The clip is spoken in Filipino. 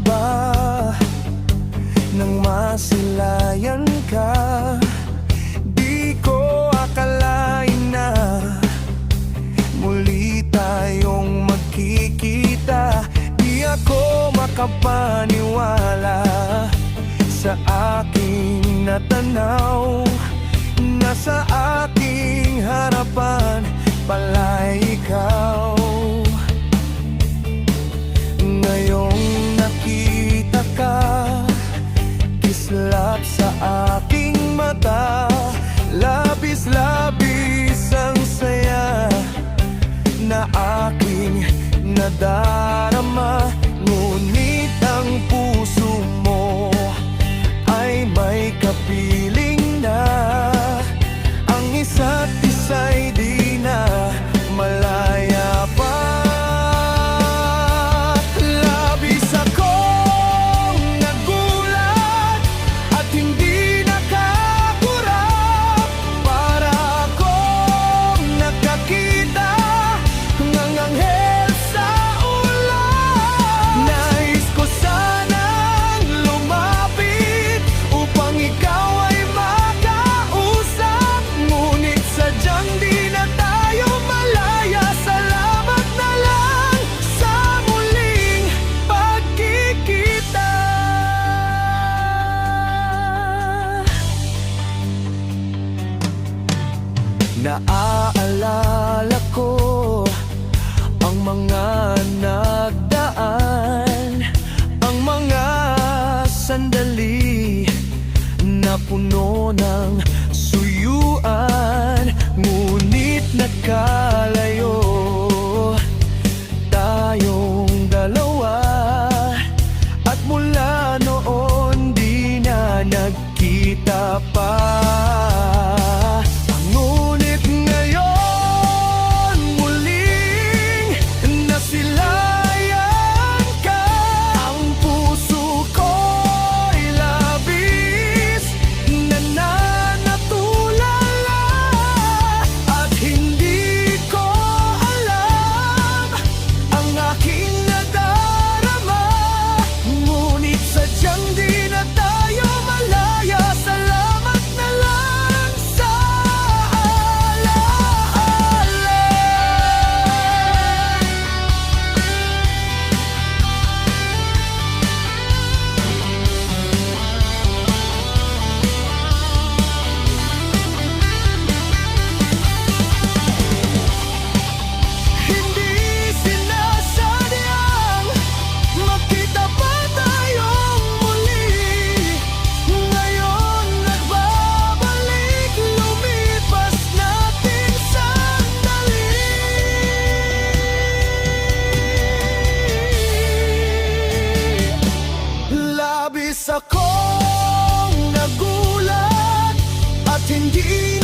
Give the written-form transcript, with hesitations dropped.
ba nang masilayan ka? Di ko akalain na muli tayong magkikita. Di ako makapaniwala sa aking natanaw. Nasa aking harapan pala'y ikaw. Ngayong nakita ka, kislap sa aking mata. Labis-labis ang saya na aking nadarama. Ngunit ang puso mo ay may kapiling na. Ang isa't isa'y di na malaya pa. Labis akong nagulat at hindi nakakurap. Para akong nakakita ng anghel sa ulan. Nais ko sanang lumapit upang ikaw ay makausap. Ngunit sadyang di na tayo malaya. Salamat na lang sa muling pagkikita. Naaalala ko ang mga nagdaan, ang mga sandali na puno ng suyuan. Ngunit nagkalayo tayong dalawa, at mula noon di na nagkita pa. Ngunit ngayon muling nasilayan ka. Ang puso ko'y labis na nanatulala, at hindi ko alam ang aking nadarama. Ngunit sadyang di na tayo malaya. Salamat na lang sa alaala. Hindi sinasadyang magkita pa tayong muli. Ngayon nagbabalik, lumipas nating sandali. Labis akong nagulat at hindi